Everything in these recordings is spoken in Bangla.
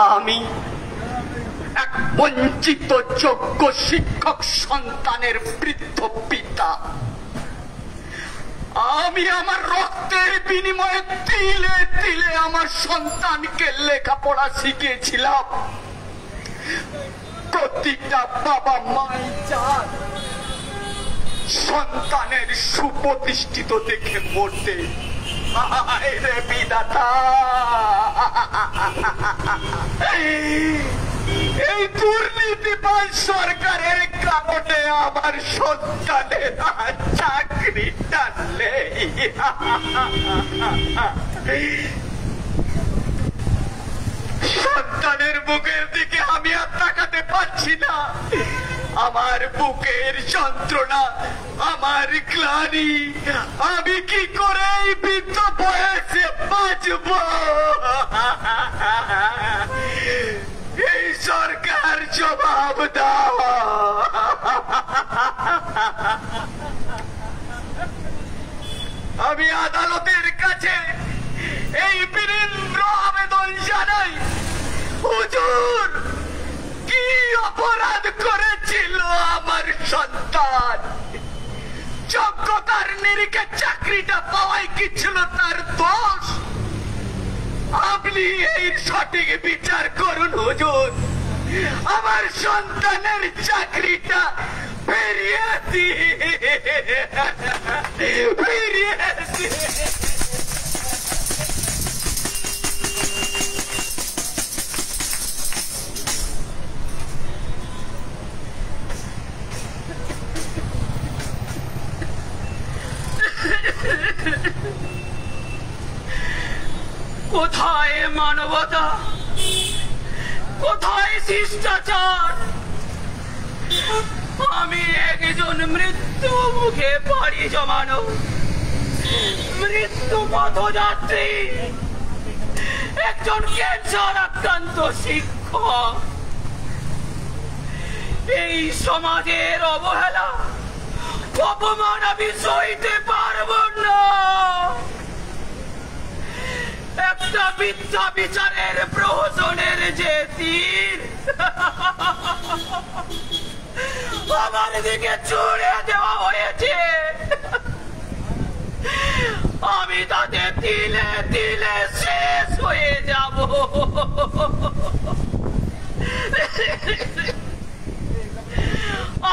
আমি এক বঞ্চিত যোগ্য শিক্ষক সন্তানের বৃদ্ধ পিতা। আমি আমার রক্তের বিনিময়ে তিলে তিলে আমার সন্তানকে লেখাপড়া শিখিয়েছিলাম। প্রতিটা বাবা মাই চান সন্তানের সুপ্রতিষ্ঠিত দেখে মরতে। রে বিধাতা, এই দুর্নীতিবাজ সরকারের কারণে আমার সন্তানের চাকরিটা নেই। সন্তানের বুকের দিকে আমি আর তাকাতে পারছি না। আমার বুকের যন্ত্রণা, আমার গ্লানি, আমি কি করে এই বৃদ্ধ বয়সে বাঁচব? এই সরকার জবাব দাও। আমি আদালতের কাছে এই বিনীন্দ্র আবেদন জানাই, হুজুর কি অপরাধ করেছিল আমার সন্তান? যোগ্যতার নিরিখে চাকরিটা পাওয়াই কি ছিল তার দোষ? আপনি এই সঠিক বিচার করুন হুজুর। আমার সন্তানের চাকরিটা ফিরিয়ে ফিরিয়ে কোথায় মানবতা, কোথায় শিষ্টাচার? আমি একজন মৃত্যু মুখে পাড়ি জমানো মৃত্যু পথযাত্রী, একজন ক্যান্সার আক্রান্ত শিক্ষক। এই সমাজের অবহেলা, অপমান আমি সইতে পারবো না। একটা মিথ্যা বিচারের প্রহসনের যে তীর আমার দিকে ছুড়ে দেওয়া হয়েছে, আমি তাতে তিলে তিলে শেষ হয়ে যাব।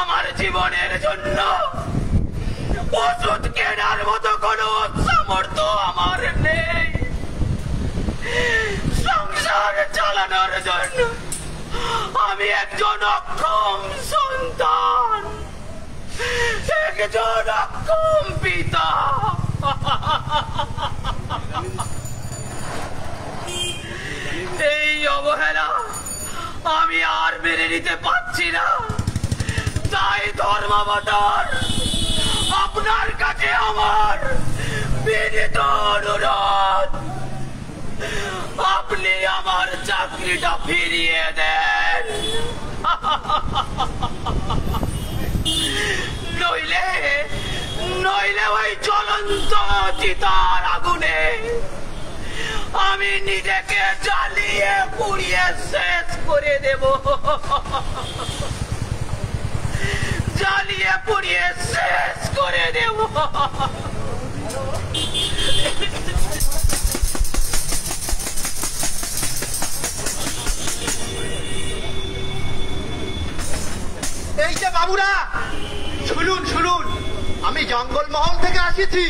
আমার জীবনের জন্য ওষুধ কেনার মতো কোনো সামর্থ্য আমার নেই। সংসার চালানোর জন্য আমি একজন অক্ষম সন্তান, একজন অক্ষম পিতা। এই অবহেলা আমি আর মেনে নিতে পারছি না। তাই ধর্মাবতার আপনার কাছে আমার বিনীত অনুরোধ, আপনি আমার চাকরিটা ফিরিয়ে দেন। নইলে নইলে ওই জ্বলন্ত চিতার আগুনে আমি নিজেকে জ্বালিয়ে পুড়িয়ে শেষ করে দেব। জ্বালিয়ে পুড়িয়ে শেষ করে দেব। এই যে বাবুরা, শুনুন শুনুন, আমি জঙ্গলমহল থেকে আসিছি।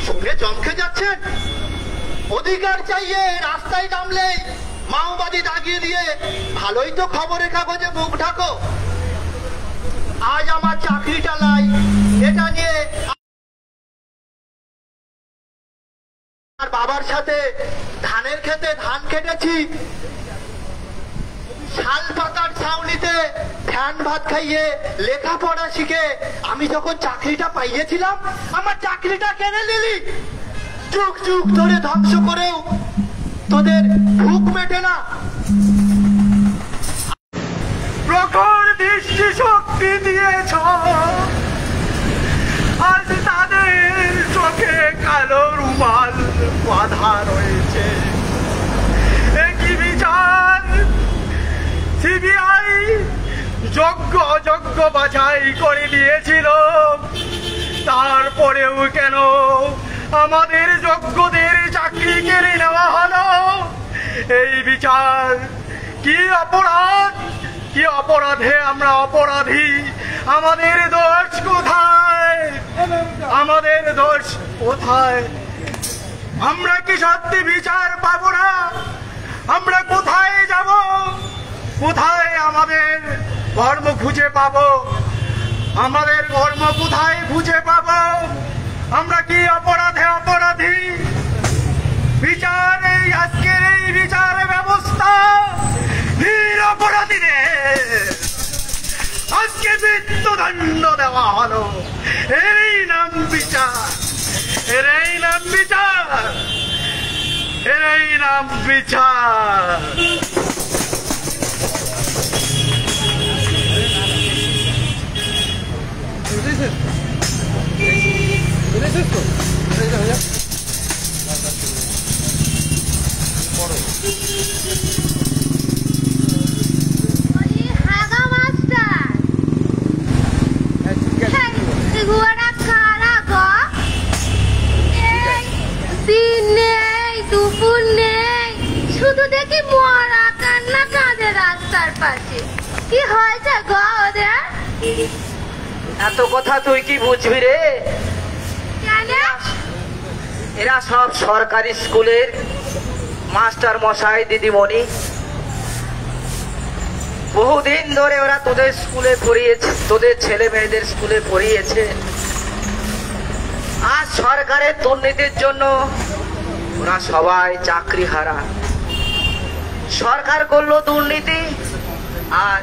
শুনে চমকে যাচ্ছেন? অধিকার চাইয়ে রাস্তায় নামলেই মাওবাদী দাগিয়ে দিয়ে ভালোই তো খবরের কাগজে মুখ ঢাকো। আজ আমার চাকরিটা নাই, এটা নিয়ে আর বাবার সাথে ধানের খেতে ধান কেটেছি। শাল পাতার ছাউনিতে ফ্যান ভাত খাইয়ে লেখাপড়া শিখে আমি যখন চাকরিটা পাইয়েছিলাম, আমার চাকরিটা কেড়ে নিলি। যুগ যুগ ধরে ধ্বংস করেও তোদের ভুক মেটে না। প্রখর দৃষ্টি শক্তি দিয়েছ, আজ তাদের চোখে কালো রুমাল বাঁধা রয়েছে। একই বিচার বাছাই করে দিয়েছিল, তারপরেও কেন আমাদের যোগ্যদের চাকরি কেড়ে নেওয়া হলো? এই বিচার কি অপরাধ? কি অপরাধে আমরা অপরাধী? আমাদের দোষ কোথায়? আমাদের দোষ কোথায়? আমরা কি সত্যি বিচার পাবো না? আমরা কোথায় যাব? কোথায় আমাদের কর্ম খুঁজে পাবো? আমাদের কর্ম কোথায় খুঁজে পাবো? আমরা কি অপরাধে অপরাধী? বিচার এই আজকের এই বিচার ব্যবস্থা নিরপরাধীদের আজকে মৃত্যুদণ্ড দেওয়া হলো। এরই নাম বিচার, এরই নাম বিচার, এরই নাম বিচার। শুধু দেখি মরা কান্না কাঁদে রাস্তার পাশে। কি হয়েছে গো ওদের? এত কথা তুই কি বুঝবি রে? কেন? এরা সব সরকারি স্কুলের মাস্টার মশাই দিদিমণি। বহুদিন ধরে ওরা তোদের স্কুলে পড়িয়েছে, তোদের ছেলে মেয়েদের স্কুলে পড়িয়েছে। আজ সরকারের দুর্নীতির জন্য ওরা সবাই চাকরি হারা। সরকার করলো দুর্নীতি আর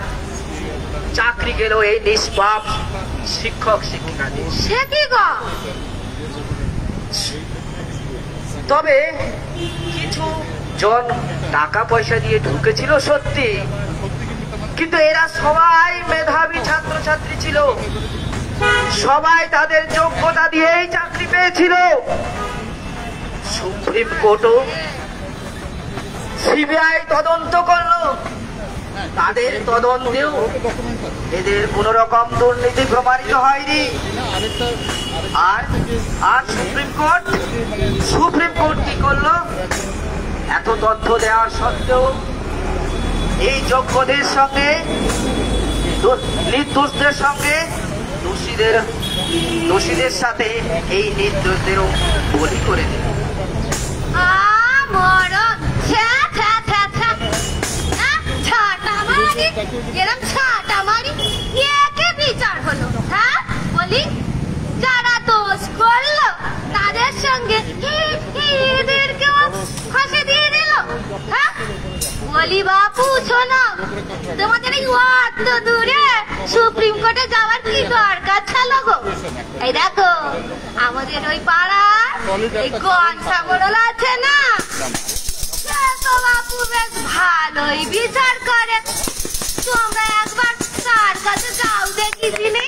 চাকরি গেল এই নিষ্পাপ শিক্ষক শিক্ষিকাদের। সে কি গো? তবে কিছু জন টাকা পয়সা দিয়ে ঢুকেছিল সত্যি, কিন্তু এরা সবাই মেধাবী ছাত্রছাত্রী ছিল, সবাই তাদের যোগ্যতা দিয়েই চাকরি পেয়েছিল। সুপ্রিম কোর্টও সিবিআই তদন্ত করলো, তাদের তদন্তেও এদের কোন রকম দুর্নীতি প্রমাণিত হয়নি। আর সুপ্রিম কোর্ট কি করলো? এত তথ্য দেওয়ার সত্ত্বেও এই যোগ্যদের সঙ্গে নির্দোষদের সঙ্গে দোষীদের সাথে এই নির্দোষদেরও বলি করে দিল। এরম ছাটা মারি একে বিচার হলো? হ্যাঁ বলি, যারা দোষ করলো তাদের সঙ্গে এদেরকেও ফাঁসি দিয়ে দিল। হ্যাঁ বলি বাপু শোনো, তোমাদের এই অত দূরে সুপ্রিম কোর্টে যাওয়ার কি দরকার ছিল গো? এই দেখো আমাদের ওই পাড়ার এই গনসা মোড়ল আছে না, তো বাপু বেশ ভালোই বিচার করে। তোমরা একবার তার কাছে যাও দেখি দিনে।